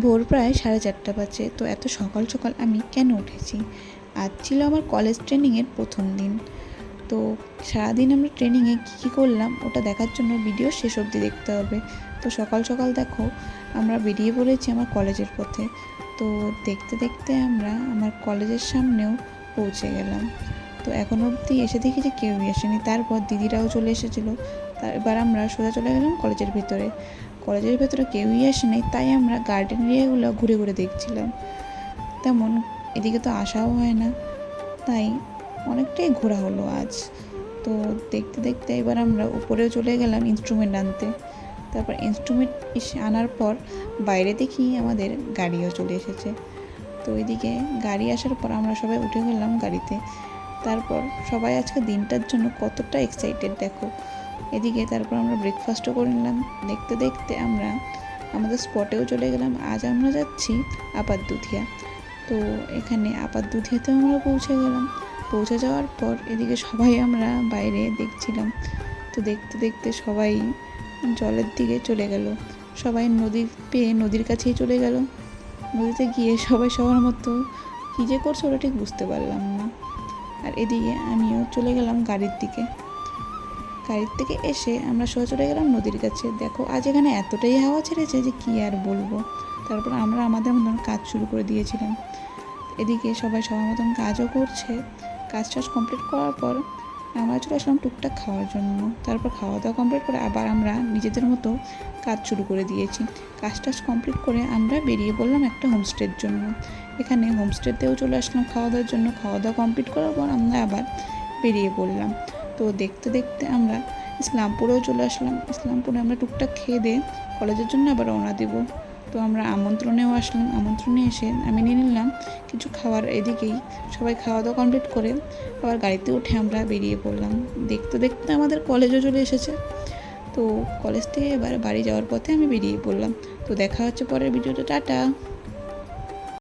ভোর প্রায় 4:30 বাজে। তো এত সকাল সকাল আমি কেন উঠেছি? আজ ছিল আমার কলেজ ট্রেনিংয়ের প্রথম দিন। তো সারাদিন আমরা ট্রেনিংয়ে কী করলাম ওটা দেখার জন্য ভিডিও শেষ অবধি দেখতে হবে। তো সকাল সকাল দেখো আমরা বেরিয়ে পড়েছি আমার কলেজের পথে। তো দেখতে দেখতে আমরা আমার কলেজের সামনেও পৌঁছে গেলাম। তো এখন অবধি এসে দেখি যে কেউই আসেনি। তারপর দিদিরাও চলে এসেছিলো। এবার আমরা সোজা চলে গেলাম কলেজের ভেতরে। কলেজের ভেতরে কেউই আসেনি, তাই আমরা গার্ডেন এরিয়াগুলো ঘুরে ঘুরে দেখছিলাম। তেমন এদিকে তো আসাও হয় না, তাই অনেকটাই ঘোরা হলো আজ। তো দেখতে দেখতে এবার আমরা উপরেও চলে গেলাম ইনস্ট্রুমেন্ট আনতে। তারপর ইনস্ট্রুমেন্ট আনার পর বাইরে দেখি আমাদের গাড়িও চলে এসেছে। তো এদিকে গাড়ি আসার পর আমরা সবাই উঠে গেলাম গাড়িতে। তারপর সবাই আজকে দিনটার জন্য কতটা এক্সাইটেড দেখো। এদিকে তারপর আমরা ব্রেকফাস্টও করে নিলাম। দেখতে দেখতে আমরা আমাদের স্পটেও চলে গেলাম। আজ আমরা যাচ্ছি আপাত দুধিয়া। তো এখানে আপাত দুধিয়াতেও আমরা পৌঁছে গেলাম। পৌঁছে যাওয়ার পর এদিকে সবাই আমরা বাইরে দেখছিলাম। তো দেখতে দেখতে সবাই জলের দিকে চলে গেল। সবাই নদী পেয়ে নদীর কাছেই চলে গেল। নদীতে গিয়ে সবাই সবার মতো কী যে করছে ওটা ঠিক বুঝতে পারলাম না। আর এদিকে আমিও চলে গেলাম গাড়ির দিকে। গাড়ির থেকে এসে আমরা সোজা চলে গেলাম নদীর কাছে। দেখো আজ এখানে এতটাই হাওয়া ছেড়েছে যে কী আর বলবো। তারপর আমরা আমাদের মতন কাজ শুরু করে দিয়েছিলাম। এদিকে সবাই সবার মতন কাজও করছে। কাজ কমপ্লিট করার পর আমরা চলে আসলাম টুকটাক খাওয়ার জন্য। তারপর খাওয়া দাওয়া কমপ্লিট করে আবার আমরা নিজেদের মতো কাজ শুরু করে দিয়েছি। কাজ কমপ্লিট করে আমরা বেরিয়ে পড়লাম একটা হোমস্টের জন্য। এখানে হোমস্টেতেও চলে আসলাম খাওয়া দাওয়ার জন্য। খাওয়া দাওয়া কমপ্লিট করার পর আমরা আবার বেরিয়ে পড়লাম। তো দেখতে দেখতে আমরা ইসলামপুরেও চলে আসলাম। ইসলামপুরে আমরা টুকটাক খেয়ে দিয়ে কলেজের জন্য আবার রওনা দেব। তো আমরা আমন্ত্রণেও আসলাম। আমন্ত্রণে এসে আমি নিয়ে নিলাম কিছু খাবার। এদিকেই সবাই খাওয়া দাওয়া কমপ্লিট করে আবার গাড়িতে উঠে আমরা বেরিয়ে পড়লাম। দেখতে দেখতে আমাদের কলেজও চলে এসেছে। তো কলেজ থেকে এবার বাড়ি যাওয়ার পথে আমি বেরিয়ে পড়লাম। তো দেখা হচ্ছে পরের ভিডিওতে। টাটা।